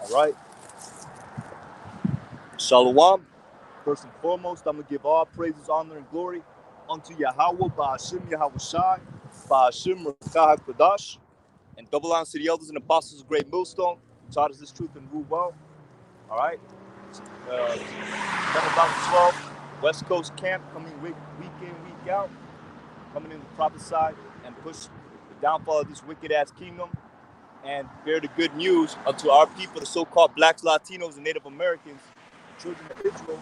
All right. Shalom. First and foremost, I'm going to give all praises, honor, and glory unto Yahawah, Ba'ashim YAHAWASHI, Ba'ashim QADASH, and double honors to the elders and apostles of Great Millstone, who taught us this truth and rule well. All right. 12, West Coast camp coming week in, week out, coming in to prophesy and push the downfall of this wicked-ass kingdom and bear the good news unto our people, the so-called blacks, Latinos, and Native Americans, children of Israel,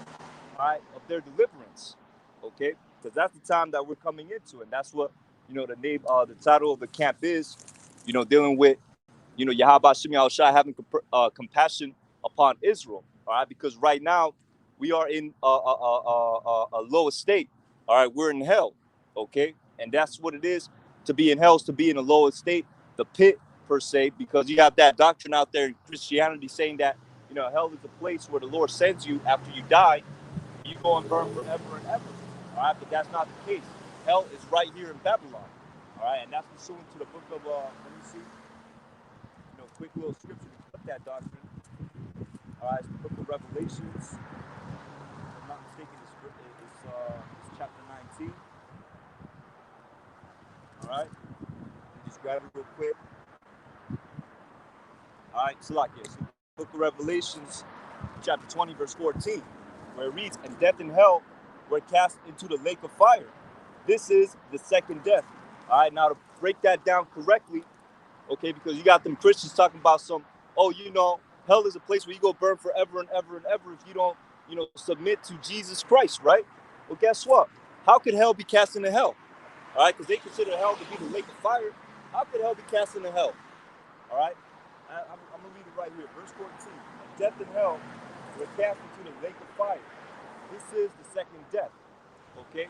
all right, of their deliverance, okay? Because that's the time that we're coming into, and that's what, the title of the camp is, dealing with, YAHAWASHI having compassion upon Israel, all right? Because right now, we are in a low estate, all right? We're in hell, okay? And that's what it is. To be in hell is to be in a low estate, the pit, per se, because you have that doctrine out there in Christianity saying that, hell is a place where the Lord sends you after you die, you go and burn forever and ever, all right? But that's not the case. Hell is right here in Babylon, all right? And that's pursuant to the book of, let me see, quick little scripture to put that doctrine. All right, it's the book of Revelations. If I'm not mistaken, it's chapter 19. All right, just grab it real quick. All right, so the book of Revelations, chapter 20, verse 14, where it reads, "And death and hell were cast into the lake of fire. This is the second death." All right, now to break that down correctly, okay, because you got them Christians talking about hell is a place where you go burn forever and ever and ever if you don't, submit to Jesus Christ, right? Well, guess what? How could hell be cast into hell? All right, because they consider hell to be the lake of fire. How could hell be cast into hell? All right, I'm going to read it right here, verse 14. "And death and hell were cast into the lake of fire. This is the second death," okay?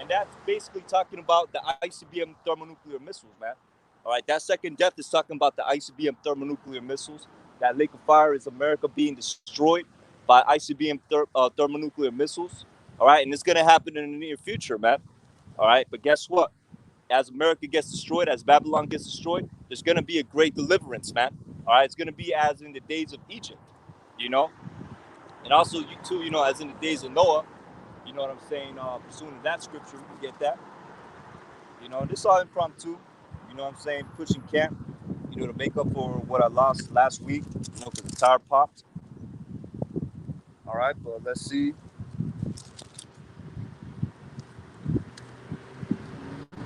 And that's basically talking about the ICBM thermonuclear missiles, man. All right, that second death is talking about the ICBM thermonuclear missiles. That lake of fire is America being destroyed by ICBM thermonuclear missiles. All right, and it's going to happen in the near future, man. All right, but guess what? As America gets destroyed, as Babylon gets destroyed, there's going to be a great deliverance, man. All right, it's going to be as in the days of Egypt, and also you too, as in the days of Noah. You know what I'm saying? Pursuing that scripture, we can get that. This all impromptu. You know what I'm saying? Pushing camp, to make up for what I lost last week, because the tire popped. All right, but let's see.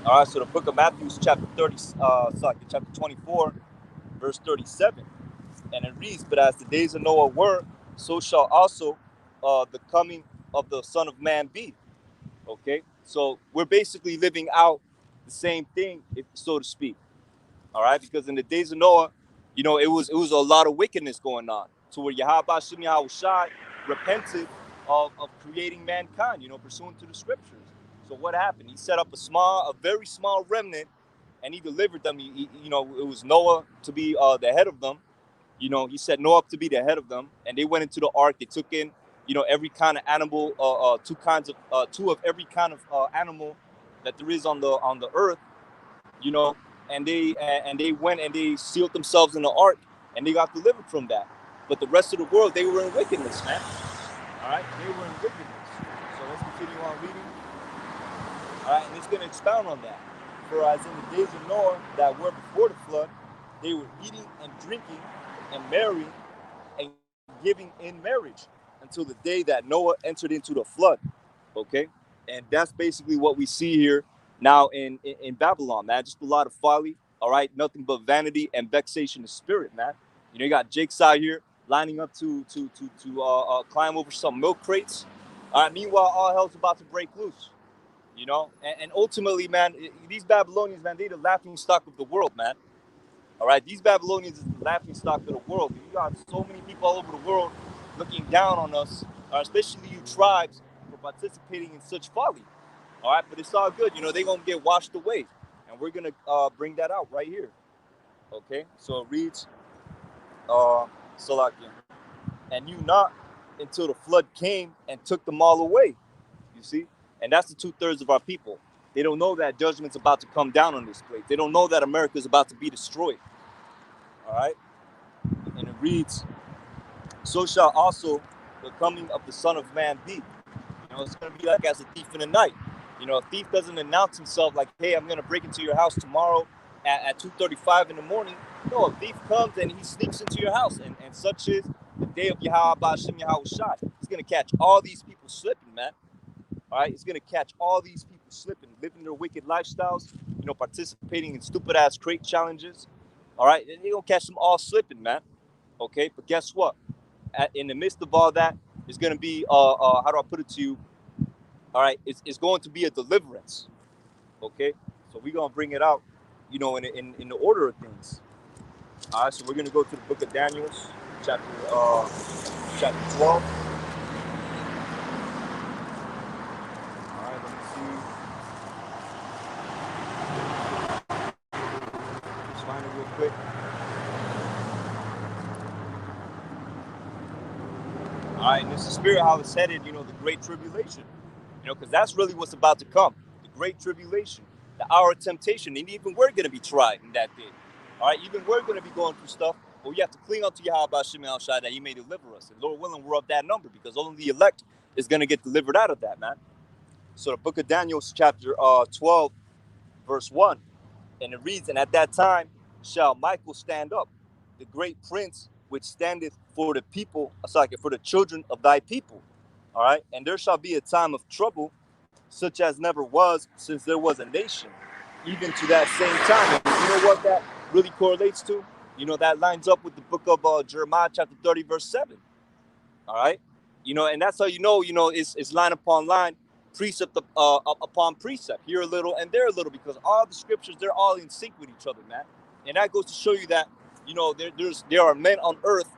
All right, so the book of Matthew, chapter 24, verse 37. And it reads, "But as the days of Noah were, so shall also the coming of the Son of Man be." Okay, so we're basically living out the same thing, so to speak. All right, because in the days of Noah, it was a lot of wickedness going on, to where YAHAWASHI repented of creating mankind, pursuant to the scriptures. So what happened? He set up a very small remnant, and he delivered them. It was Noah to be the head of them. He set Noah up to be the head of them, and they went into the ark. They took in, every kind of animal, two of every kind of animal that there is on the earth, and they went and they sealed themselves in the ark, and they got delivered from that. But the rest of the world, they were in wickedness, man. All right, they were in wickedness. So let's continue on reading. All right, and it's going to expound on that. "For as in the days of Noah that were before the flood, they were eating and drinking and marrying and giving in marriage until the day that Noah entered into the flood." Okay, and that's basically what we see here now in Babylon, man. Just a lot of folly. All right, nothing but vanity and vexation of spirit, man. You got Jake's out here lining up to climb over some milk crates. All right, meanwhile, all hell's about to break loose. And ultimately, man, these Babylonians, man, they're the laughing stock of the world, man. All right, these Babylonians is the laughing stock of the world. You got so many people all over the world looking down on us, especially you tribes, for participating in such folly. All right, but it's all good. They're going to get washed away. And we're going to bring that out right here. Okay, so it reads, Salakia, "And knew not until the flood came and took them all away." You see? And that's the 2/3 of our people. They don't know that judgment's about to come down on this place. They don't know that America is about to be destroyed. All right? And it reads, so shall also the coming of the Son of Man be. It's going to be like as a thief in the night. A thief doesn't announce himself like, hey, I'm going to break into your house tomorrow at 2:35 in the morning. No, a thief comes and he sneaks into your house. And such is the day of YAHAWASHI. He's going to catch all these people slipping, man. All right, he's going to catch all these people slipping, living their wicked lifestyles, participating in stupid-ass crate challenges. All right, and he's going to catch them all slipping, man. Okay, but guess what? In the midst of all that, it's going to be, how do I put it to you? All right, it's going to be a deliverance. Okay, so we're going to bring it out, in the order of things. All right, so we're going to go to the book of Daniel, chapter 12. All right, let me see. Let's find it real quick. All right, and it's the spirit how it's headed, the great tribulation. Because that's really what's about to come. The great tribulation, the hour of temptation. And even we're going to be tried in that day. All right, even we're going to be going through stuff. But we have to cling unto YAHAWASHI that he may deliver us. And Lord willing, we're of that number because only the elect is going to get delivered out of that, man. So the book of Daniel, chapter 12, verse 1. And it reads, and at that time shall Michael stand up, the great prince which standeth for the people, for the children of thy people. All right, and there shall be a time of trouble, such as never was since there was a nation, even to that same time. And you know what that really correlates to? That lines up with the book of Jeremiah, chapter 30, verse 7. All right, and that's how it's line upon line, precept upon precept, here a little and there a little, because all the scriptures, they're all in sync with each other, man. And that goes to show you that there are men on earth,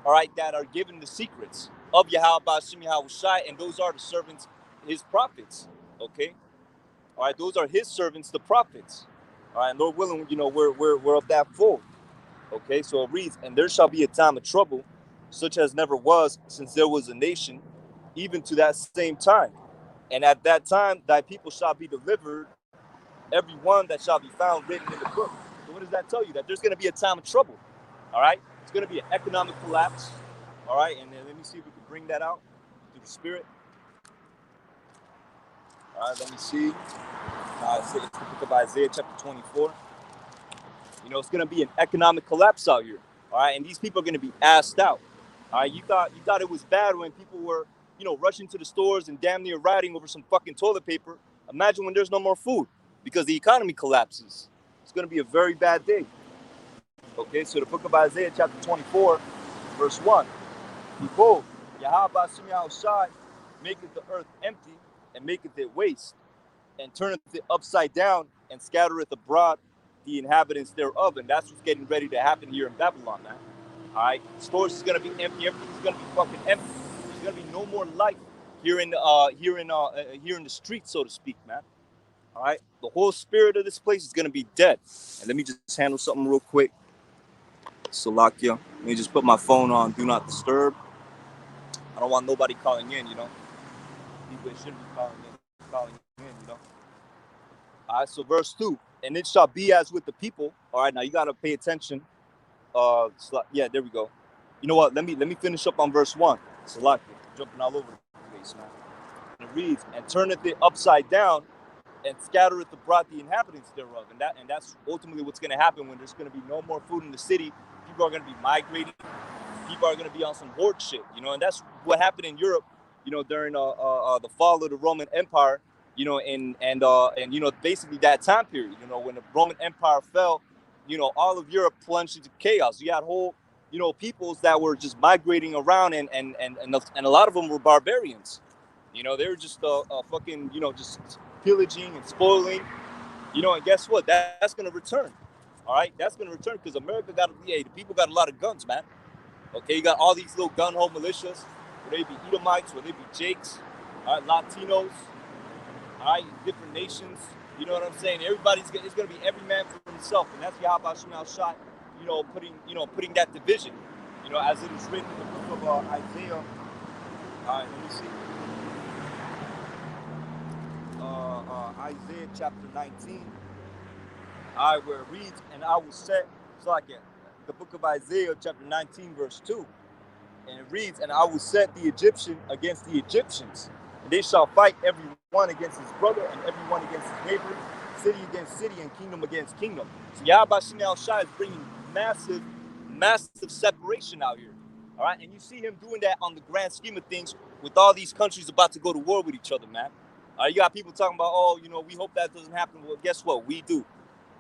all right, that are given the secrets of YAHAWASHI, and those are the servants, his prophets. Okay, all right, those are his servants, the prophets. All right, Lord willing, we're of that fold. Okay, so it reads, and there shall be a time of trouble, such as never was since there was a nation, even to that same time. And at that time, thy people shall be delivered, every one that shall be found written in the book. So what does that tell you? That there's going to be a time of trouble. All right, it's going to be an economic collapse. All right, and then let me see if we can bring that out through the spirit. All right, let me see. It's the book of Isaiah, chapter 24. It's going to be an economic collapse out here. All right, and these people are going to be asked out. All right, you thought it was bad when people were, rushing to the stores and damn near rioting over some fucking toilet paper. Imagine when there's no more food because the economy collapses. It's going to be a very bad day. Okay, so the book of Isaiah, chapter 24, verse 1. Behold, YAHAWASHI maketh the earth empty and maketh it waste, and turneth it upside down and scattereth abroad the inhabitants thereof. And that's what's getting ready to happen here in Babylon, man. All right, stores is gonna be empty. Everything's gonna be fucking empty. There's gonna be no more life here in the streets, so to speak, man. All right, the whole spirit of this place is gonna be dead. And let me just handle something real quick. Salakia, let me just put my phone on do not disturb. I don't want nobody calling in, People shouldn't be calling in, All right, so verse 2, and it shall be as with the people. All right, now you gotta pay attention. Yeah, there we go. You know what? Let me finish up on verse 1. Salakia, jumping all over the place, man. And it reads, and turneth it upside down, and scattereth abroad the inhabitants thereof. And that's ultimately what's gonna happen when there's gonna be no more food in the city. People are gonna be migrating. People are gonna be on some horde shit, and that's what happened in Europe, during the fall of the Roman Empire, and basically that time period, when the Roman Empire fell, all of Europe plunged into chaos. You had whole, peoples that were just migrating around, and a lot of them were barbarians. They were just fucking, just pillaging and spoiling, and guess what? That's gonna return. All right, that's gonna return because America the people got a lot of guns, man. Okay, you got all these little gun-ho militias, where they be Edomites, where they be Jakes, all right, Latinos, all right, different nations. You know what I'm saying? It's going to be every man for himself, and that's YAHAWASHI, putting that division, as it is written in the book of Isaiah. All right, let me see. Isaiah chapter 19. All right, where it reads, and I will set, the book of Isaiah chapter 19, verse 2. And it reads, and I will set the Egyptian against the Egyptians, and they shall fight every one against his brother, and every one against his neighbor, city against city, and kingdom against kingdom. So Yahawah Shai is bringing massive separation out here. All right, and you see him doing that on the grand scheme of things with all these countries about to go to war with each other, man. You got people talking about, oh, we hope that doesn't happen. Well, guess what? We do.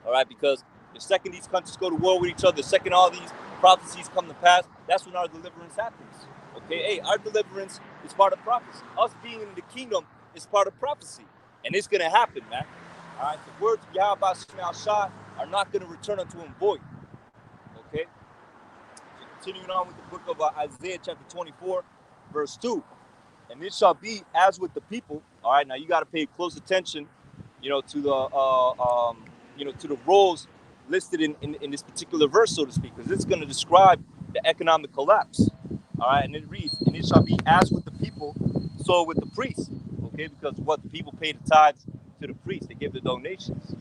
All right, because the second these countries go to war with each other, the second all these prophecies come to pass, that's when our deliverance happens. Okay, hey, our deliverance is part of prophecy. Us being in the kingdom is part of prophecy, and it's gonna happen, man. All right, the words of Yahawah Shai are not gonna return unto him void. Okay, so continuing on with the book of Isaiah, chapter 24, verse 2. And it shall be as with the people. All right, now you got to pay close attention, to the to the roles listed in this particular verse, so to speak, because it's going to describe the economic collapse. All right, and it reads, and it shall be as with the people, so with the priests. Okay, because what the people pay the tithes to the priests, they give the donations.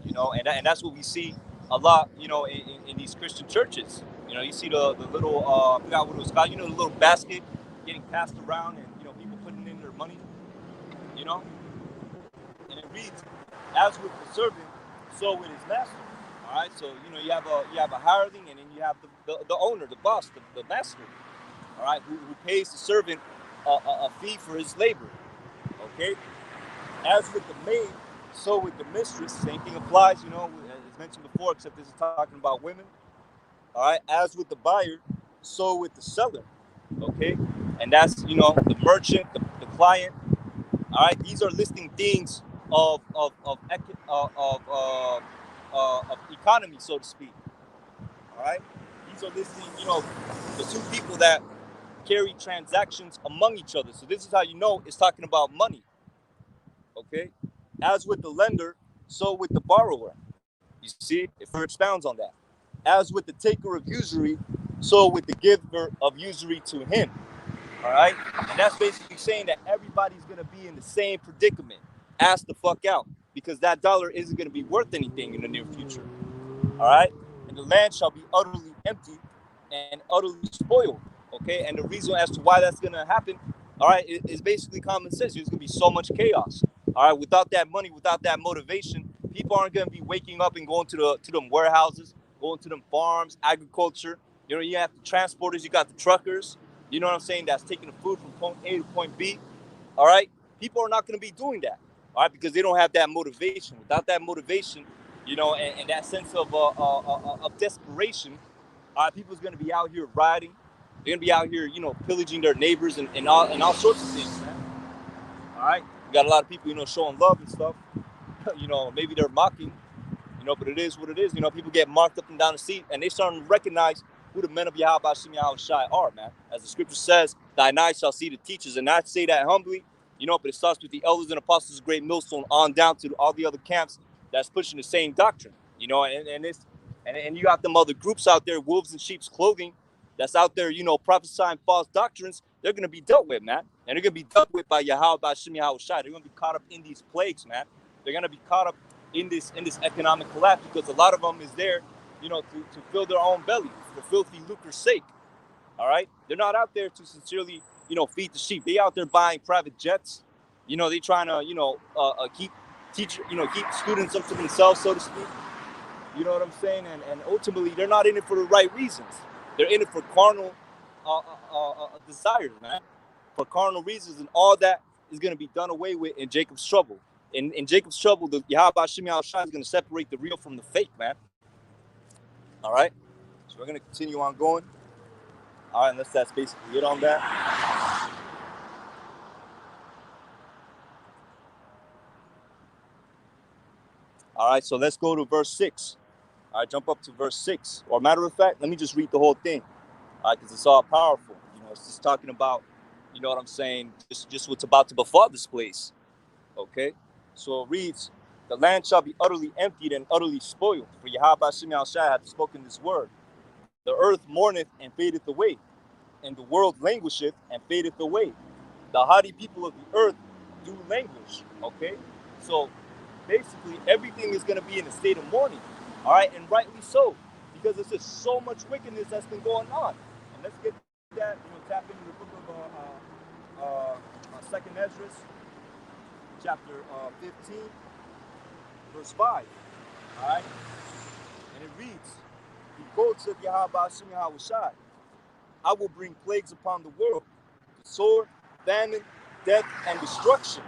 And that's what we see a lot, in these Christian churches. You see the little, I forgot what it was called, the little basket getting passed around, and people putting in their money, and it reads, as with the servant, so with his master. All right, so you have a hireling, and then you have the owner, the boss, the master. All right, who pays the servant a fee for his labor. Okay, as with the maid, so with the mistress. Same thing applies, as mentioned before, except this is talking about women. All right, as with the buyer, so with the seller. Okay, and that's the merchant, the client. All right, these are listing things of economy, so to speak. All right, these are listing the two people that carry transactions among each other. So this is how it's talking about money. Okay, as with the lender, so with the borrower. You see, it further expounds on that. As with the taker of usury, so with the giver of usury to him. All right, and that's basically saying that everybody's gonna be in the same predicament. Ask the fuck out, because that dollar isn't gonna be worth anything in the near future. All right, and the land shall be utterly empty and utterly spoiled. Okay, and the reason as to why that's gonna happen, all right, is basically common sense. There's gonna be so much chaos. All right, without that money, without that motivation, people aren't gonna be waking up and going to them warehouses, going to them farms, agriculture. You have the transporters, you got the truckers. You know what I'm saying? That's taking the food from point A to point B. All right, people are not gonna be doing that. All right, because they don't have that motivation. Without that motivation, and that sense of desperation, people's gonna be out here rioting. They're gonna be out here, pillaging their neighbors and all sorts of things, man. All right, we got a lot of people, showing love and stuff. Maybe they're mocking, but it is what it is. People get marked up and down the seat, and they starting to recognize who the men of Yahawah are, man. As the scripture says, thine eyes shall see the teachers, and I say that humbly, but it starts with the elders and apostles of great millstone on down to all the other camps that's pushing the same doctrine, and you got them other groups out there, wolves in sheep's clothing, that's out there, prophesying false doctrines. They're gonna be dealt with, man, and they're gonna be dealt with by Yahawah. They're gonna be caught up in these plagues, man. They're gonna be caught up in this economic collapse, because a lot of them is there, to fill their own belly for filthy lucre's sake. All right, they're not out there to sincerely, feed the sheep. They out there buying private jets. They trying to, keep keep students up to themselves, so to speak. You know what I'm saying? And ultimately, they're not in it for the right reasons. They're in it for carnal desires, man. For carnal reasons, and all that is going to be done away with in Jacob's trouble. In Jacob's trouble, the Yahawah is going to separate the real from the fake, man. All right? So we're going to continue on going. All right, unless that's basically it on that. All right, so let's go to verse 6. All right, jump up to verse 6. Or matter of fact, let me just read the whole thing. All right, because it's all powerful. It's just talking about, what I'm saying, just what's about to befall this place. Okay? So it reads, the land shall be utterly emptied and utterly spoiled, for Yahawah hath spoken this word. The earth mourneth and fadeth away, and the world languisheth and fadeth away. The haughty people of the earth do languish. Okay? So basically everything is going to be in a state of mourning. All right? And rightly so, because there's just so much wickedness that's been going on. And let's get that, tap into the book of Second Ezra, chapter 15, verse 5. All right? And it reads, "Behold, said YAHAWASHI, I will bring plagues upon the world, sword, famine, death, and destruction.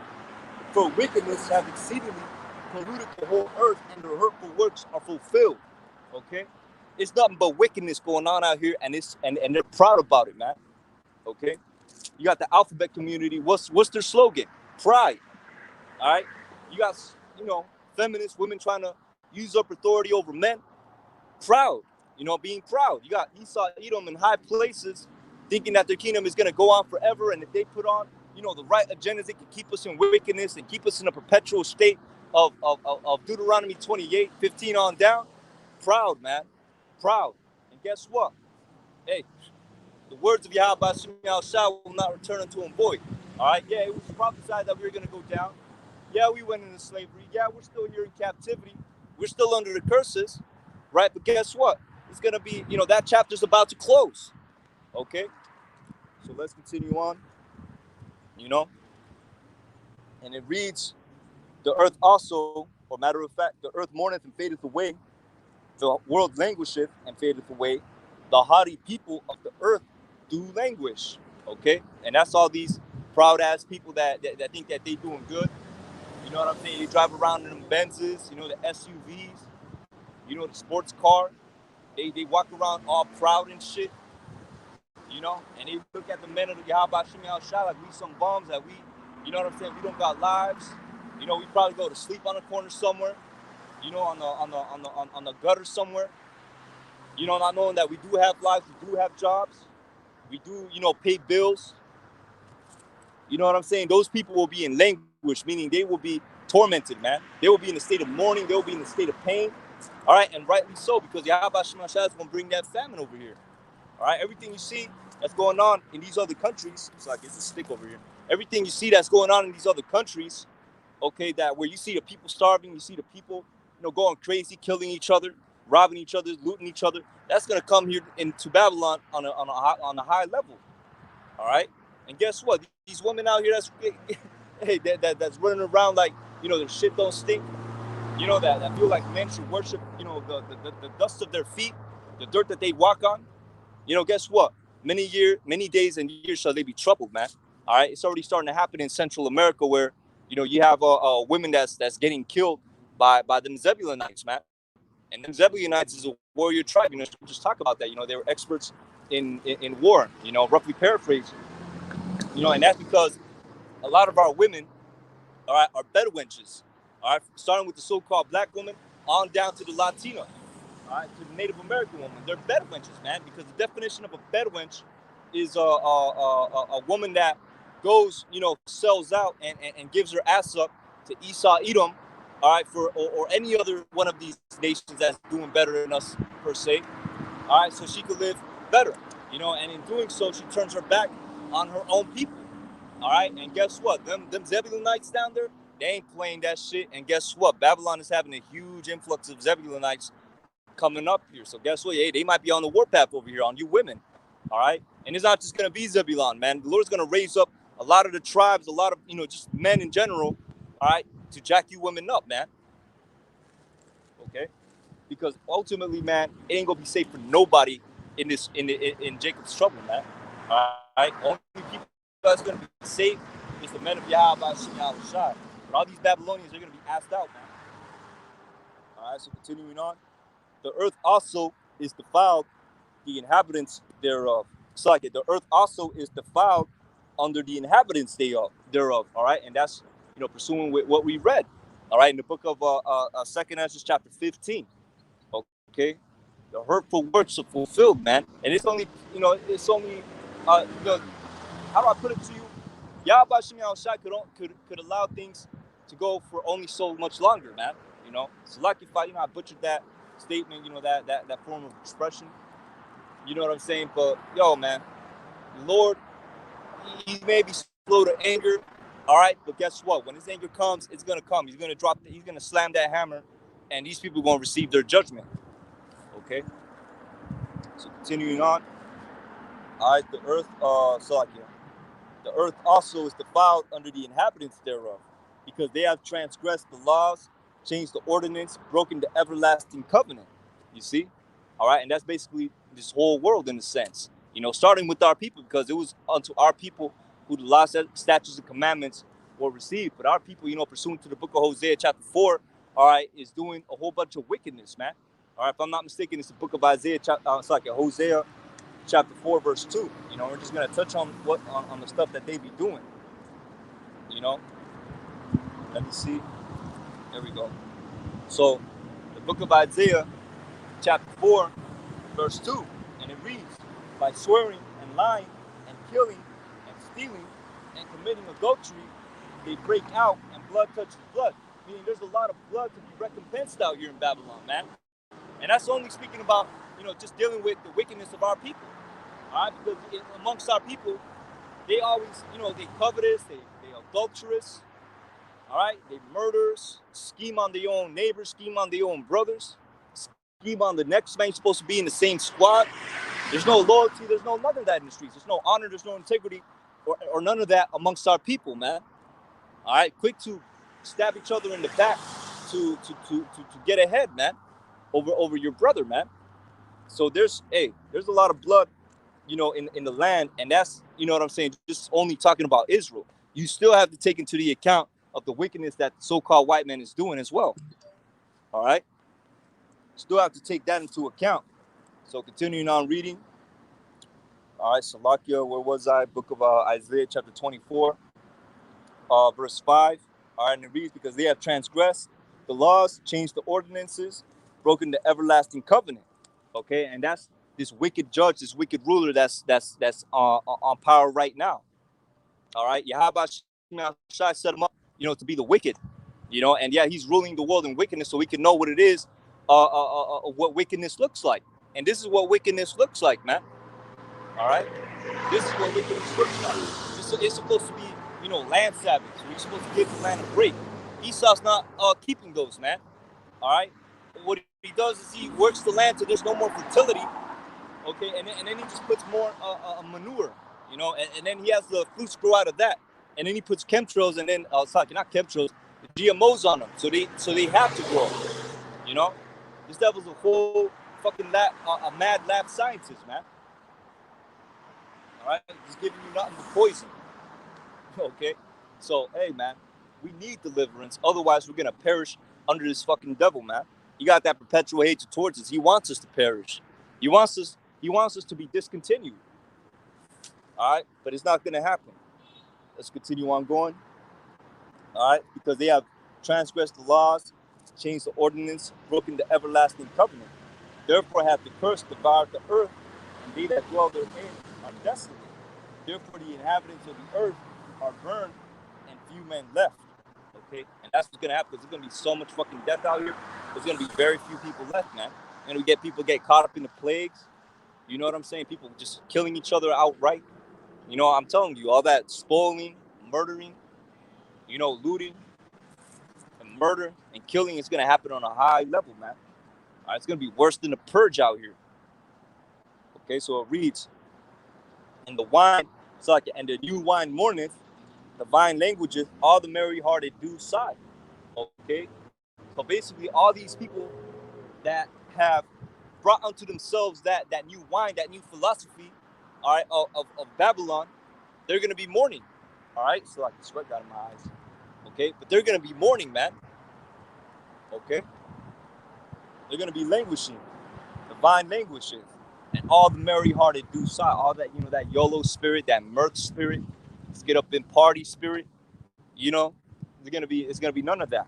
For wickedness have exceedingly polluted the whole earth, and their hurtful works are fulfilled." Okay? It's nothing but wickedness going on out here, and they're proud about it, man. Okay? You got the alphabet community. What's their slogan? Pride. All right? You got, feminist women trying to use up authority over men. Proud. Being proud. You got Esau, Edom in high places, thinking that their kingdom is going to go on forever, and if they put on, the right agendas, they can keep us in wickedness and keep us in a perpetual state of Deuteronomy 28:15 on down. Proud, man. Proud. And guess what? Hey, the words of Yahawah will not return unto him void. All right? Yeah, it was prophesied that we were going to go down. Yeah, we went into slavery. Yeah, we're still here in captivity. We're still under the curses, right? But guess what? It's going to be, that chapter's about to close. Okay? So let's continue on. And it reads, "The earth also, or matter of fact, the earth mourneth and fadeth away. The world languisheth and fadeth away. The haughty people of the earth do languish." Okay? And that's all these proud-ass people that think that they doing good. You know what I'm saying? They drive around in them Benzes, the SUVs, the sports car. They walk around all proud and shit, and they look at the men of the Yahawah like we some bums, that we, you know what I'm saying? We don't got lives. We probably go to sleep on a corner somewhere, on the gutter somewhere. Not knowing that we do have lives, we do have jobs, we do, pay bills. You know what I'm saying? Those people will be in languish, meaning they will be tormented, man. They will be in a state of mourning. They will be in a state of pain. All right, and rightly so, because Yahawah is going to bring that famine over here. All right, everything you see that's going on in these other countries, so I guess a stick over here. Everything you see that's going on in these other countries, okay, that where you see the people starving, you see the people, going crazy, killing each other, robbing each other, looting each other. That's going to come here into Babylon on a high level. All right, and guess what? These women out here that's running around like, their shit don't stink. That feel like men should worship, the dust of their feet, the dirt that they walk on. Guess what? Many days and years shall they be troubled, man. All right, it's already starting to happen in Central America, where you have women that's getting killed by them Zebulonites, man. And them Zebulonites is a warrior tribe. Just talk about that. They were experts in war. Roughly paraphrasing. And that's because a lot of our women, all right, are bedwenches. All right, starting with the so-called black woman on down to the Latina, all right, to the Native American woman. They're bedwenches, man, because the definition of a bedwench is a woman that goes, sells out and gives her ass up to Esau, Edom, all right, or any other one of these nations that's doing better than us, per se, all right, so she could live better, and in doing so, she turns her back on her own people, all right, and guess what? Them Zebulonites down there, they ain't playing that shit, and guess what? Babylon is having a huge influx of Zebulonites coming up here, so guess what? Hey, they might be on the warpath over here on you women, all right, and it's not just going to be Zebulon, man. The Lord's going to raise up a lot of the tribes, a lot of, just men in general, all right, to jack you women up, man, okay? Because ultimately, man, it ain't gonna be safe for nobody in Jacob's trouble, man. All right, only people that's gonna be safe is the men of Yahawah. But all these Babylonians are gonna be asked out, man. All right, so continuing on, the earth also is defiled, the inhabitants thereof. It's like it. The earth also is defiled under the inhabitants thereof. All right, and that's pursuing with what we read. All right, in the book of Second Ezra, chapter 15. Okay, the hurtful works are fulfilled, man, and it's only, how do I put it to you? Yahweh Shai could allow things to go for only so much longer, man. So like if I butchered that statement, that form of expression. You know what I'm saying? But yo, man, the Lord, he may be slow to anger, all right. But guess what? When his anger comes, it's gonna come. He's gonna slam that hammer, and these people are gonna receive their judgment. Okay, so continuing on, All right, the earth, the earth also is defiled under the inhabitants thereof, because they have transgressed the laws, changed the ordinance, broken the everlasting covenant. You see? All right, and that's basically this whole world in a sense. Starting with our people, because it was unto our people who the law, statutes, and commandments were received. But our people, pursuant to the book of Hosea, chapter 4, all right, is doing a whole bunch of wickedness, man. All right, if I'm not mistaken, it's the book of Isaiah, Hosea chapter 4, verse 2. We're just gonna touch on on the stuff that they be doing. Let me see. There we go. So the book of Isaiah, chapter 4, verse 2, and it reads, by swearing and lying and killing and stealing and committing adultery, they break out and blood touches blood. Meaning there's a lot of blood to be recompensed out here in Babylon, man. And that's only speaking about, just dealing with the wickedness of our people. All right, because amongst our people, they always, they covetous, they adulterous, all right, they murderers, scheme on their own neighbors, scheme on their own brothers, scheme on the next man. You're supposed to be in the same squad. There's no loyalty, there's none of that in the streets. There's no honor, there's no integrity, or none of that amongst our people, man. All right, quick to stab each other in the back to get ahead, man, over your brother, man. So there's a lot of blood, in the land, and that's, what I'm saying, just only talking about Israel. You still have to take into the account of the wickedness that the so-called white man is doing as well. All right, still have to take that into account. So continuing on reading. All right, Salakia, where was I? Book of Isaiah, chapter 24, verse 5. All right, and it reads, because they have transgressed the laws, changed the ordinances, broken the everlasting covenant. Okay, and that's this wicked judge, this wicked ruler that's on power right now. All right, YAHAWASHI set him up, to be the wicked, and yeah, he's ruling the world in wickedness, so we can know what it is, what wickedness looks like. And this is what wickedness looks like, man. All right, this is what wickedness looks like. It's supposed to be, land savage. We're supposed to give the land a break. Esau's not keeping those, man. All right, what he does is he works the land till there's no more fertility. Okay, and then he just puts more manure, and then he has the fruits grow out of that, and then he puts chemtrails, and then not chemtrails, GMOs on them, so they have to grow. This devil's a whole fucking a mad lab scientist, man. All right, he's giving you nothing but poison. Okay, so hey, man, we need deliverance, otherwise we're gonna perish under this fucking devil, man. He got that perpetual hatred towards us. He wants us to perish. He wants us to be discontinued. All right, but it's not going to happen. Let's continue on going. All right, because they have transgressed the laws, changed the ordinance, broken the everlasting covenant. Therefore hath the curse devoured the earth, and they that dwell therein are desolate. Therefore the inhabitants of the earth are burned, and few men left. Okay, and that's what's going to happen, because there's going to be so much fucking death out here. There's going to be very few people left, man. And we get people get caught up in the plagues. You know what I'm saying? People just killing each other outright. I'm telling you, all that spoiling, murdering, looting, and murder and killing is going to happen on a high level, man. All right, it's going to be worse than the purge out here. Okay, so it reads, and the wine, and the new wine mourneth, the vine languages, all the merry-hearted do sigh. Okay, so basically all these people that have brought unto themselves that new wine, that new philosophy, all right, of Babylon, they're going to be mourning. All right, so I can sweat out of my eyes. Okay, but they're going to be mourning, man. Okay, they're going to be languishing. The vine languishes, and all the merry-hearted do sigh. All that, that YOLO spirit, that mirth spirit, let's get up in party spirit. It's gonna be none of that.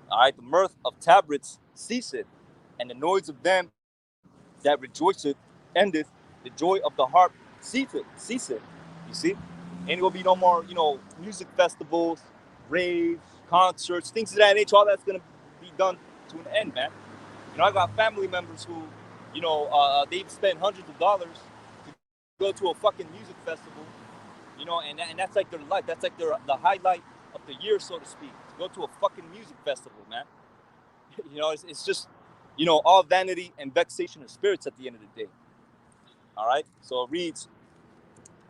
All right, the mirth of tabrets ceaseth, and the noise of them that rejoiceth endeth. The joy of the harp ceaseth. You see, ain't gonna be no more, music festivals, raves, concerts, things of that nature. All that's gonna be done to an end, man. I got family members who, they've spent hundreds of dollars to go to a fucking music festival, and that's like their life. That's like the highlight of the year, so to speak. To go to a fucking music festival, man. It's just, all vanity and vexation of spirits at the end of the day. All right. So it reads,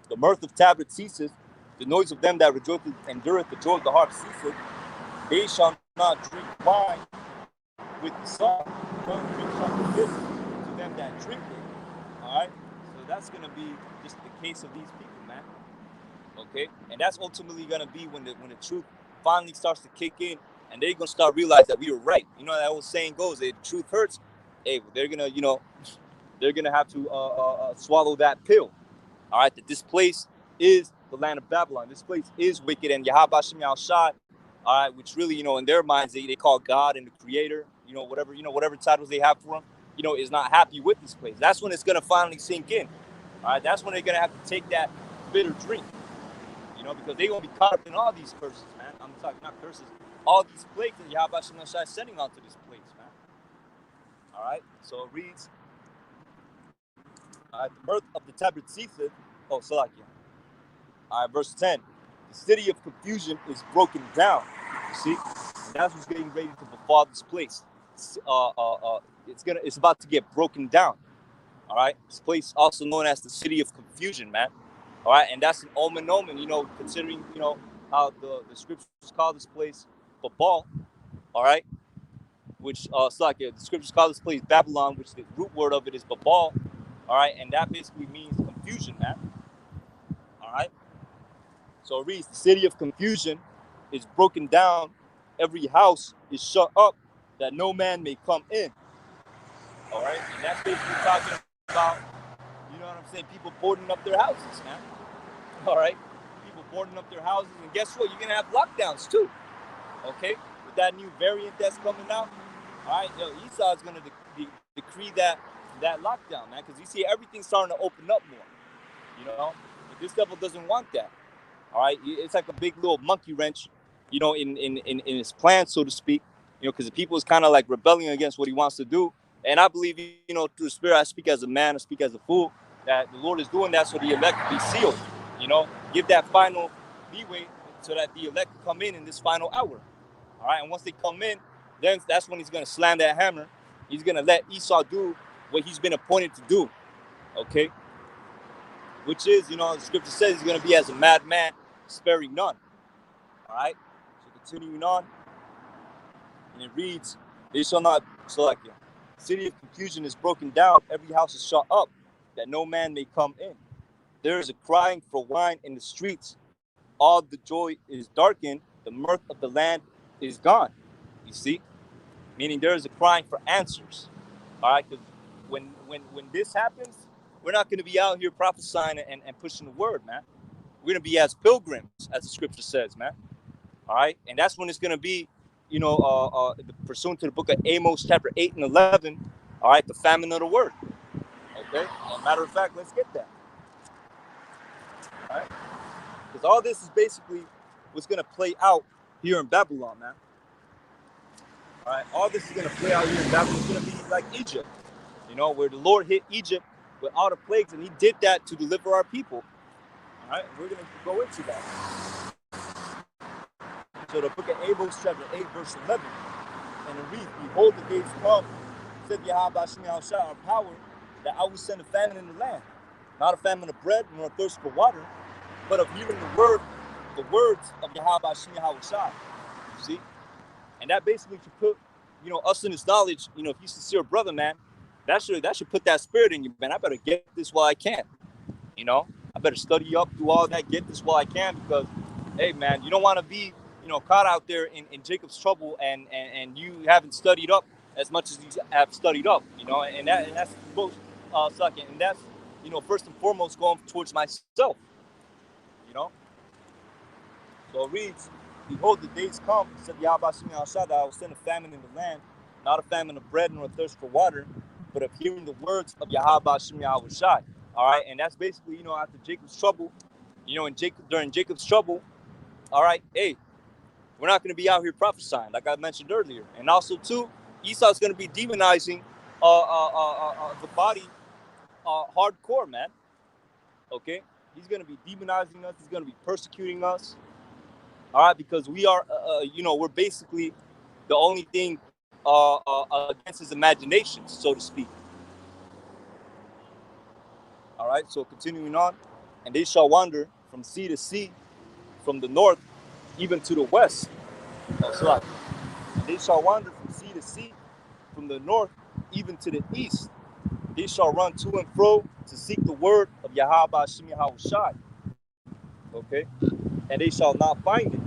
The mirth of tabret ceases, the noise of them that rejoice endureth, the joy of the harp ceases. They shall not drink wine with the song, nor drink strong liquor to them that drink it. All right, so that's gonna be just the case of these people, man. Okay, and that's ultimately gonna be when the truth finally starts to kick in, and they're gonna start realize that we were right. You know that old saying goes, "If the truth hurts, hey, they're gonna, they're gonna have to swallow that pill." All right, that this place is the land of Babylon. This place is wicked, and YAHAWASHI, all right, which really, in their minds, they call God and the Creator, whatever titles they have for him, is not happy with this place. That's when it's gonna finally sink in. All right, that's when they're gonna have to take that bitter drink, because they're gonna be caught up in all these curses, man. I'm talking not curses, all these plagues that YAHAWASHI is sending onto this place, man. All right, so it reads, the birth of the tabret ceaseth. Oh, Salakia. All right, verse 10. The city of confusion is broken down. You see, and that's what's getting ready to befall this place. It's about to get broken down. All right, this place also known as the city of confusion, man. All right, and that's an omen, considering how the scriptures call this place Babal. All right, which the scriptures call this place Babylon, which the root word of it is Babal. All right, and that basically means confusion, man. All right. So it reads, the city of confusion is broken down. Every house is shut up that no man may come in. All right. And that's basically talking about, you know what I'm saying, people boarding up their houses, man. All right. People boarding up their houses. And guess what? You're going to have lockdowns too. Okay. With that new variant that's coming out. All right. Esau is going to decree that lockdown, man. Because you see everything's starting to open up more. But this devil doesn't want that. All right, it's like a big little monkey wrench, in his plan, so to speak. Because the people is kind of like rebelling against what he wants to do. And I believe, through the Spirit, I speak as a man, I speak as a fool, that the Lord is doing that so the elect can be sealed. Give that final leeway so that the elect can come in this final hour. All right, and once they come in, then that's when he's gonna slam that hammer. He's gonna let Esau do what he's been appointed to do. Okay, which is, the Scripture says he's gonna be as a madman, sparing none. All right, so continuing on, and it reads, they shall not, Salakia, city of confusion is broken down, every house is shut up, that no man may come in. There is a crying for wine in the streets, all the joy is darkened, the mirth of the land is gone. You see, meaning there is a crying for answers. All right, because when this happens, we're not going to be out here prophesying and pushing the word, man. We're going to be as pilgrims, as the scripture says, man. All right, and that's when it's going to be, pursuant to the book of Amos, chapter 8 and 11. All right, the famine of the word. Okay, as a matter of fact, let's get that. All right, because all this is basically what's going to play out here in Babylon, man. All right, all this is going to play out here in Babylon. It's going to be like Egypt, where the Lord hit Egypt with all the plagues, and he did that to deliver our people. All right, we're going to go into that. So the book of Amos, chapter 8, verse 11, and it reads, behold, the days come, said YAHAWASHI, our power, that I will send a famine in the land, not a famine of bread, nor a thirst for water, but of hearing the words of YAHAWASHI. You see? And that basically should put, us in this knowledge, if you're sincere brother, man, that should put that spirit in you, man. I better get this while I can. I better study up, do all that, get this while I can, because, hey, man, you don't want to be, caught out there in Jacob's trouble and you haven't studied up as much as you have studied up, and that's most second, and that's, first and foremost going towards myself, So it reads, behold, the days come, said YAHAWASHI, that I will send a famine in the land, not a famine of bread nor a thirst for water, but of hearing the words of YAHAWASHI. All right, and that's basically, after Jacob's trouble, during Jacob's trouble, all right, hey, we're not going to be out here prophesying, like I mentioned earlier. And also, too, Esau's going to be demonizing the body hardcore, man. Okay? He's going to be demonizing us. He's going to be persecuting us. All right? Because we are, we're basically the only thing against his imagination, so to speak. All right? So continuing on. And they shall wander from sea to sea, from the north even to the west. Oh, sorry. And they shall wander from sea to sea, from the north even to the east. They shall run to and fro to seek the word of Yahawah Shai. Okay? And they shall not find it.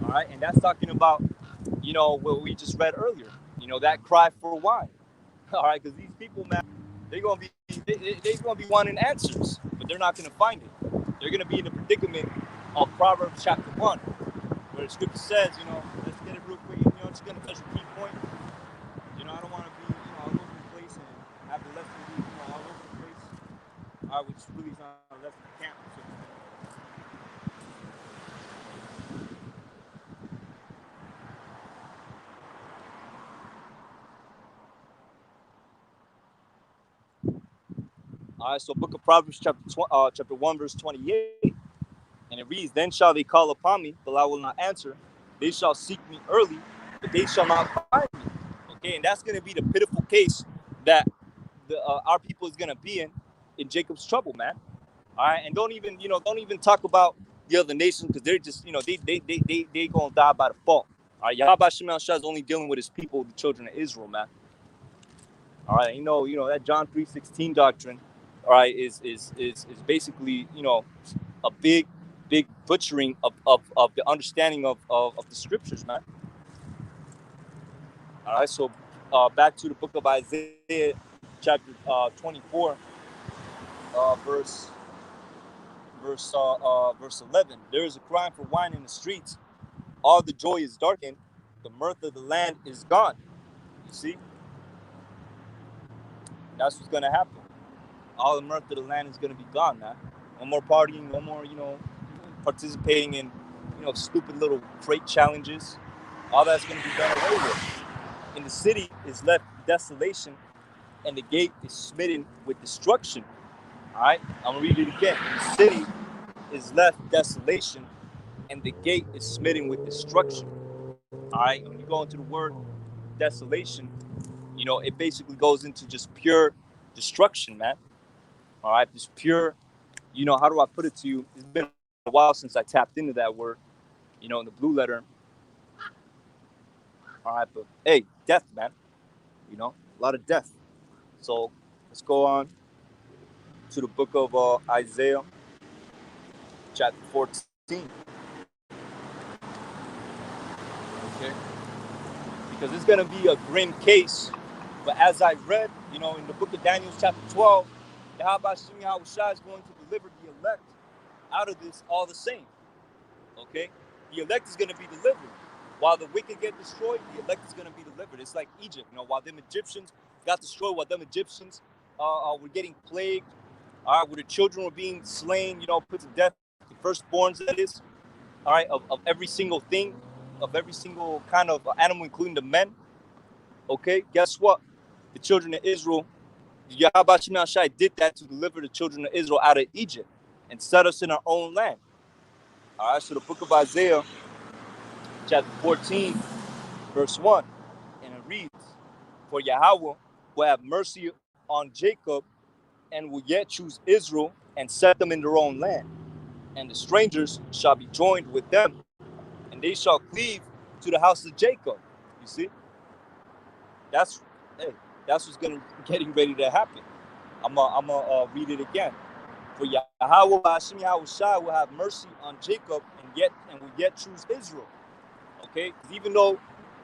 All right? And that's talking about, what we just read earlier. That cry for wine. All right? Because these people, man, they're going to they're gonna be wanting answers, but they're not going to find it. They're going to be in the predicament of Proverbs chapter 1, where the scripture says, let's get it real quick. Just going to touch a key point. I don't want to be, all over the place and have the lesson be, all over the place. Which really is not a lesson camp. So all right, so Book of Proverbs, chapter 1, verse 28, and it reads, "Then shall they call upon me, but I will not answer. They shall seek me early, but they shall not find me." Okay, and that's going to be the pitiful case that our people is going to be in Jacob's trouble, man. All right, and don't even talk about the other nations, because they're just, they gonna die by default. All right, Yahweh Shema Shah is only dealing with his people, the children of Israel, man. All right, that John 3:16 doctrine, all right, is basically, a big butchering of the understanding of the scriptures, man. All right, so back to the book of Isaiah, chapter 24, verse 11. There is a crying for wine in the streets. All the joy is darkened. The mirth of the land is gone. You see, that's what's gonna happen. All the mirth of the land is gonna be gone, man. No more partying. No more, participating in, stupid little crate challenges. All that's gonna be done away with. And the city is left desolation, and the gate is smitten with destruction. All right, I'm gonna read it again. The city is left desolation, and the gate is smitten with destruction. All right, when you go into the word desolation, it basically goes into just pure destruction, man. All right, just pure, how do I put it to you? It's been a while since I tapped into that word, in the blue letter. All right, but hey, death, man. A lot of death. So let's go on to the book of Isaiah, chapter 14. Okay, because it's gonna be a grim case. But as I read, in the book of Daniel, chapter 12, Yahawah is going to deliver the elect out of this all the same. Okay, the elect is going to be delivered. While the wicked get destroyed, the elect is going to be delivered. It's like Egypt, while them Egyptians got destroyed, while them Egyptians were getting plagued, all right, where the children were being slain, put to death, the firstborns, that is, all right, of every single thing, of every single kind of animal, including the men. Okay, guess what? The children of Israel, Yahweh Shai did that to deliver the children of Israel out of Egypt and set us in our own land. All right, so the book of Isaiah, chapter 14, verse 1, and it reads, "For Yahweh will have mercy on Jacob and will yet choose Israel and set them in their own land. And the strangers shall be joined with them, and they shall cleave to the house of Jacob." You see, that's hey, that's what's getting ready to happen. I'm gonna read it again. For Yahweh Hashem Yahushua will have mercy on Jacob and will yet choose Israel. Okay, even though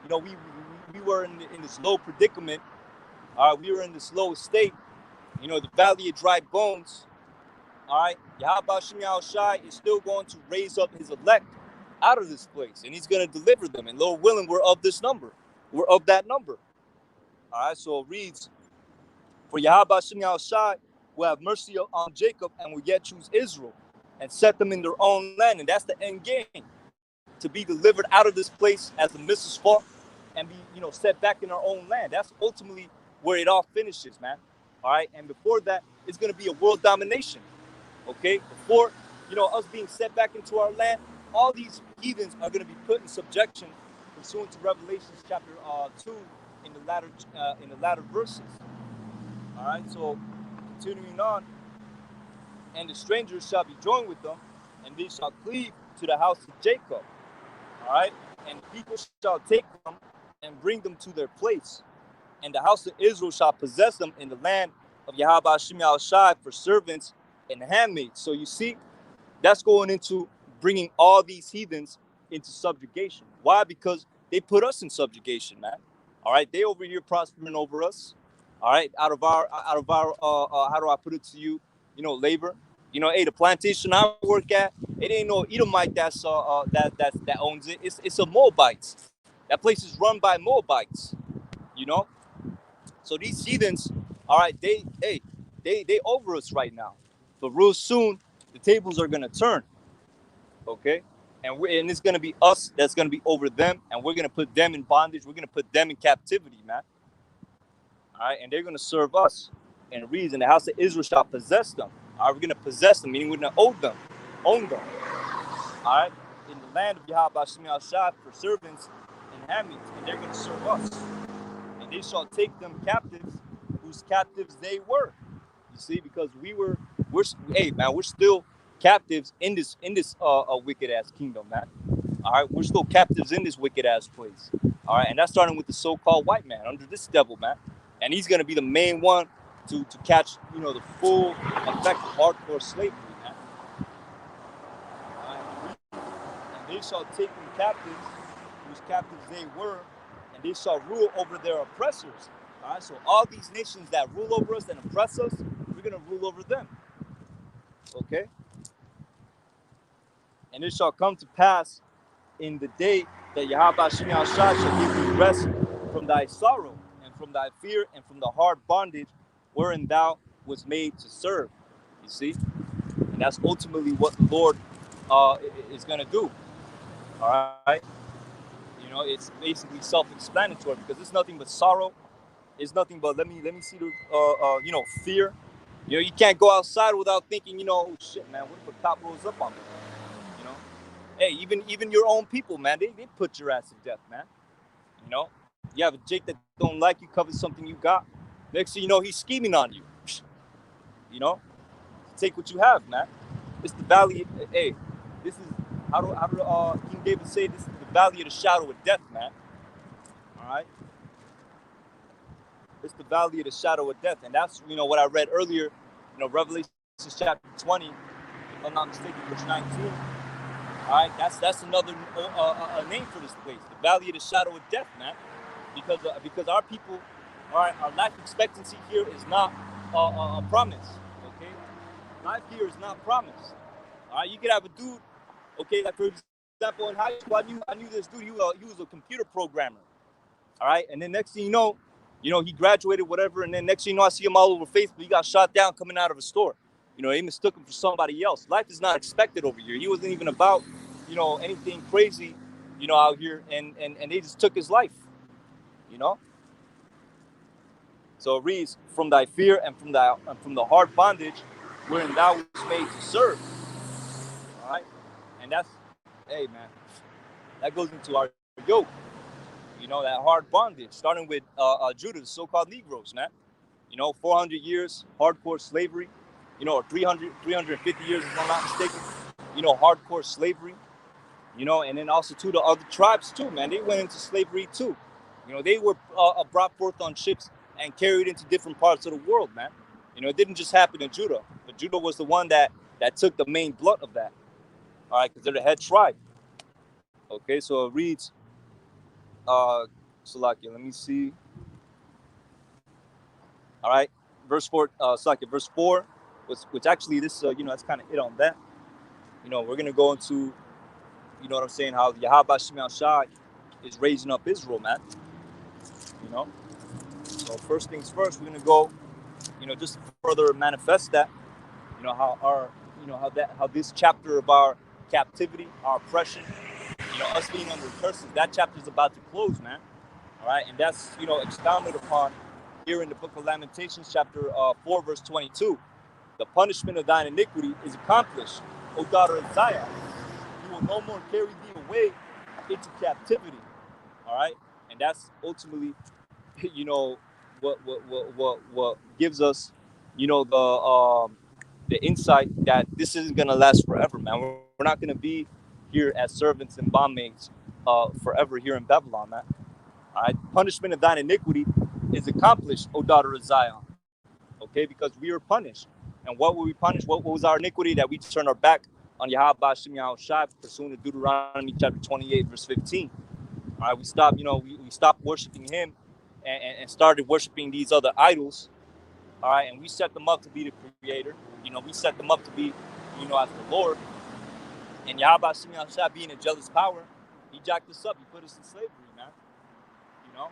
we were in this low predicament, we were in this low state, the valley of dry bones. All right, Yahweh Hashem Yahushua is still going to raise up his elect out of this place, and he's going to deliver them. And Lord willing, we're of this number. We're of that number. All right, so it reads, "For Yahweh Hashem Yahushua will have mercy on Jacob and will yet choose Israel and set them in their own land." And that's the end game, to be delivered out of this place as the missiles fall and be, set back in our own land. That's ultimately where it all finishes, man. All right, and before that, it's going to be a world domination. Okay, before, us being set back into our land, all these heathens are going to be put in subjection, pursuant to Revelations chapter 2 in the latter verses. All right, so continuing on, and the strangers shall be joined with them, and they shall cleave to the house of Jacob. All right, and people shall take them and bring them to their place, and the house of Israel shall possess them in the land of YAHAWASHI for servants and handmaids. So you see, that's going into bringing all these heathens into subjugation. Why? Because they put us in subjugation, man. All right, they over here prospering over us. All right, out of our how do I put it to you? You know, labor. You know, hey, the plantation I work at, it ain't no Edomite that owns it. It's a Moabites. That place is run by Moabites. You know, so these heathens, all right, they over us right now, but real soon the tables are gonna turn, okay? And it's gonna be us that's gonna be over them, and we're gonna put them in bondage. We're gonna put them in captivity, man. All right, and they're gonna serve us. And reason the house of Israel shall possess them. All right, we're gonna possess them, meaning we're gonna own them. All right, in the land of Yahweh Shai for servants and handmaids, and they're gonna serve us. And they shall take them captives, whose captives they were. You see, because we're still captives in this wicked ass kingdom, man. All right, we're still captives in this wicked ass place. All right, and that's starting with the so-called white man under this devil, man. And he's gonna be the main one to catch, you know, the full effect of hardcore slavery, man. All right, and they shall take them captives, whose captives they were, and they shall rule over their oppressors. All right, so all these nations that rule over us and oppress us, we're gonna rule over them. Okay, and it shall come to pass in the day that Yahweh shall give thee rest from thy sorrow and from thy fear and from the hard bondage wherein thou was made to serve. You see, and that's ultimately what the Lord is gonna do. All right, you know, it's basically self-explanatory because it's nothing but sorrow. It's nothing but let me see the you know, fear. You know, you can't go outside without thinking, you know, oh shit, man, what if a cop rolls up on me? You know, hey, even your own people, man, they put your ass to death, man. You know, you have a Jake that don't like you, cover something you got. Next thing you know, he's scheming on you. You know, take what you have, man. It's the valley. Hey, this is how do King David say this is the valley of the shadow of death, man. All right. It's the valley of the shadow of death. And that's, you know, what I read earlier, you know, Revelation chapter 20, if I'm not mistaken, verse 19. All right, that's another name for this place, the valley of the shadow of death, man. Because our people, all right, our life expectancy here is not a promise, okay? Life here is not promised. All right, you could have a dude, okay, like for example, in high school, I knew this dude, he was a computer programmer. All right, and then next thing you know, he graduated, whatever, and then next thing you know, I see him all over Facebook. He got shot down coming out of a store. You know, they mistook him for somebody else. Life is not expected over here. He wasn't even about, you know, anything crazy, you know, out here, and they just took his life, you know. So it reads, from thy fear and from the hard bondage, wherein thou was made to serve. All right, and that's, hey man, that goes into our yoke. You know, that hard bondage, starting with Judah, the so-called Negroes, man. You know, 400 years, hardcore slavery, you know, or 350 years, if I'm not mistaken, you know, hardcore slavery, you know, and then also to the other tribes too, man. They went into slavery too. You know, they were brought forth on ships and carried into different parts of the world, man. You know, it didn't just happen in Judah, but Judah was the one that took the main blunt of that, all right, because they're the head tribe. Okay, so it reads, Salakia, let me see. All right, verse 4, verse 4, which actually this, you know, that's kind of it on that. You know, we're going to go into, you know what I'm saying, how Yahweh Shai is raising up Israel, man. You know, so first things first, we're going to go, you know, just to further manifest that, you know, how this chapter of our captivity, our oppression, you know, us being under curses, that chapter is about to close, man. All right, and that's, you know, expounded upon here in the book of Lamentations, chapter 4, verse 22. The punishment of thine iniquity is accomplished, O daughter of Zion. He will no more carry thee away into captivity. All right, and that's ultimately, you know, what gives us, you know, the insight that this isn't gonna last forever, man. We're not gonna be here as servants and bondmates forever here in Babylon, man. All right, punishment of thine iniquity is accomplished, O daughter of Zion. Okay, because we were punished, and what were we punished? What was our iniquity? That we turned our back on YAHAWASHI, pursuant to Deuteronomy chapter 28, verse 15. All right, we stopped, we stopped worshiping Him, and started worshiping these other idols. All right, and we set them up to be the Creator. We set them up to be, as the Lord. And YAHAWASHI, being a jealous power, He jacked us up. He put us in slavery, man. You know,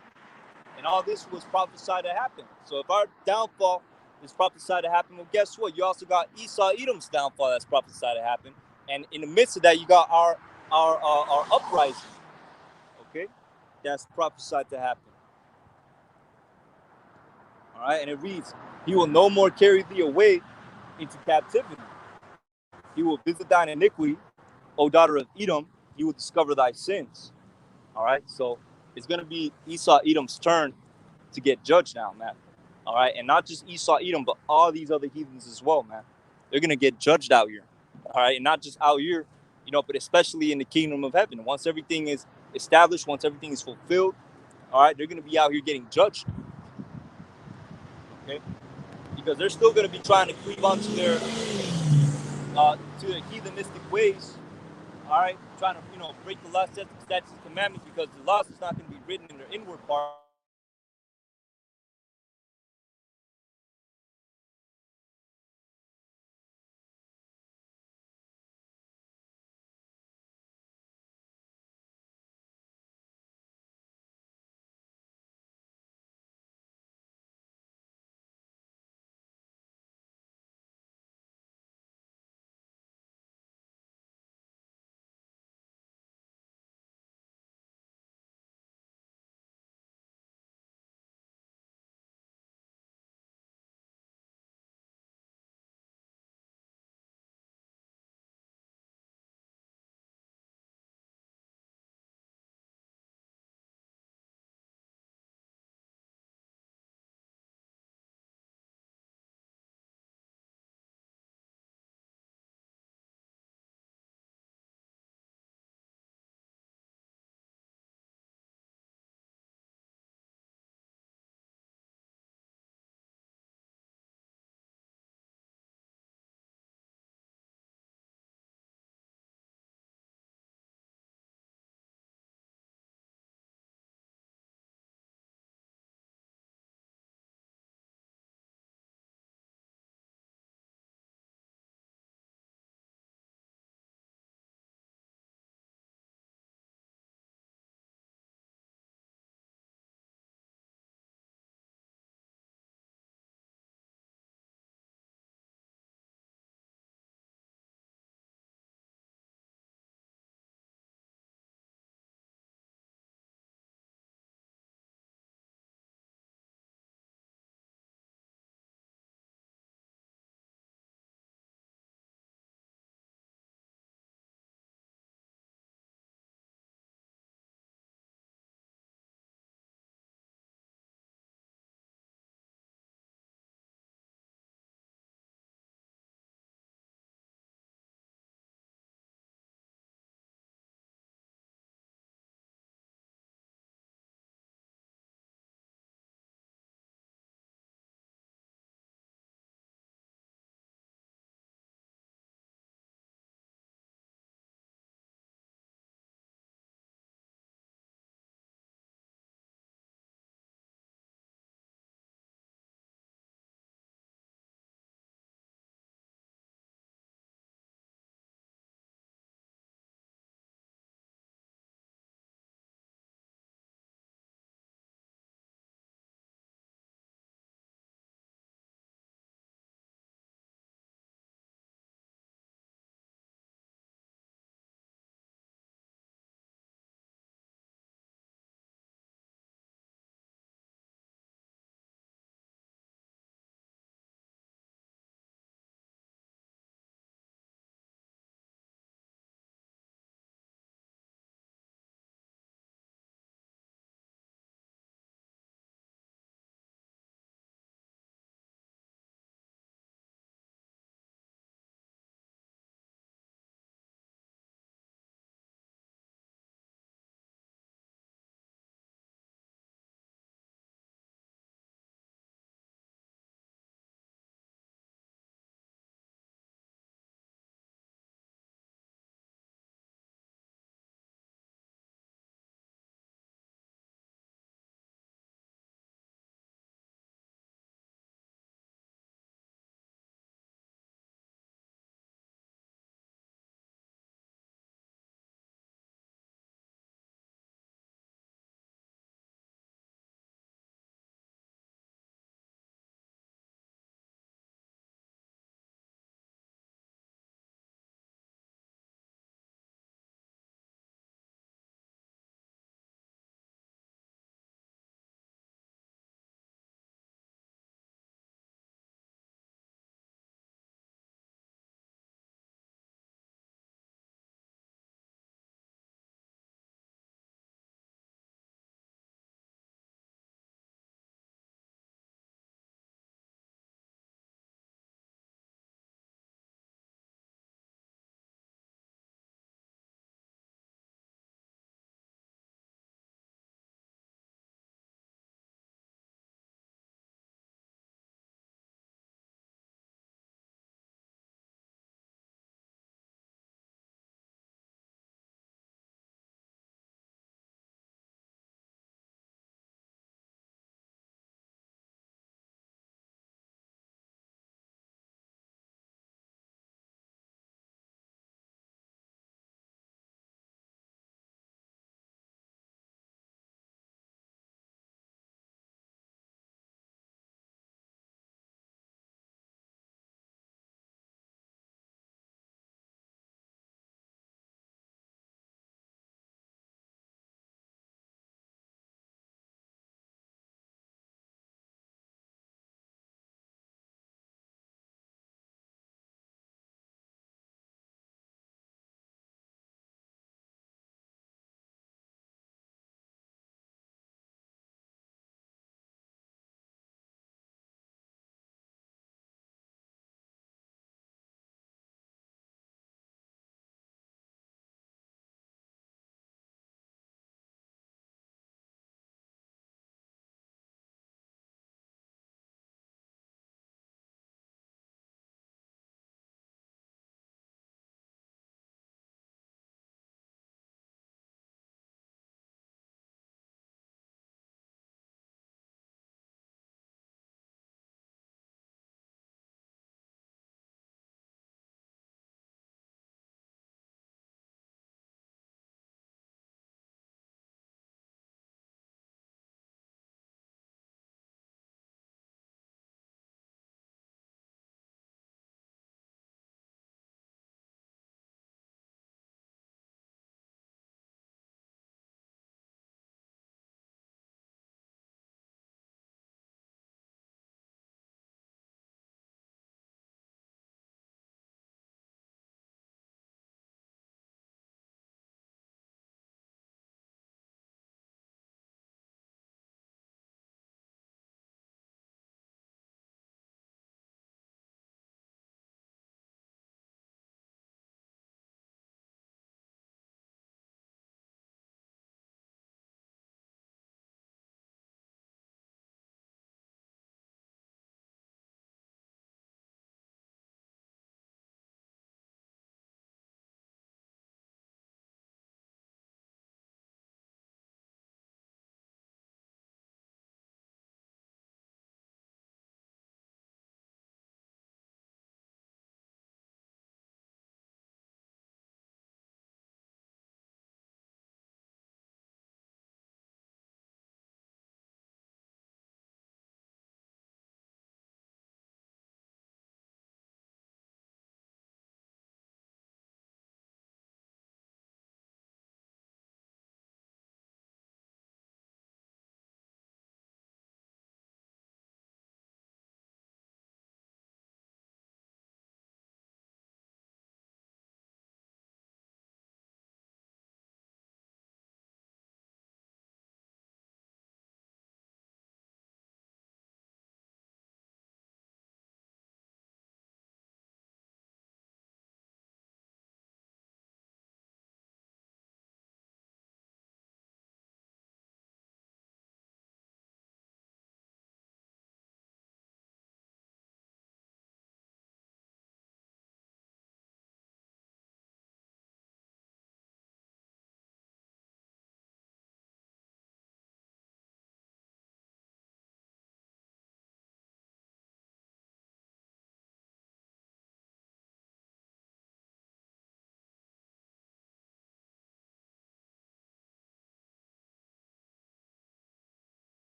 and all this was prophesied to happen. So if our downfall is prophesied to happen, well, guess what? You also got Esau, Edom's downfall that's prophesied to happen, and in the midst of that, you got our uprising. Okay, that's prophesied to happen. All right, and it reads, "He will no more carry thee away into captivity. He will visit thine iniquity, O daughter of Edom. He will discover thy sins." All right, so it's gonna be Esau, Edom's turn to get judged now, man. All right, and not just Esau, Edom, but all these other heathens as well, man. They're gonna get judged out here. All right, and not just out here, but especially in the kingdom of heaven. Once everything is established, once everything is fulfilled, all right, they're gonna be out here getting judged. Okay, because they're still gonna be trying to cleave onto their to their heathenistic ways. All right, trying to break the law, statutes, and commandments, because the laws is not going to be written in their inward parts.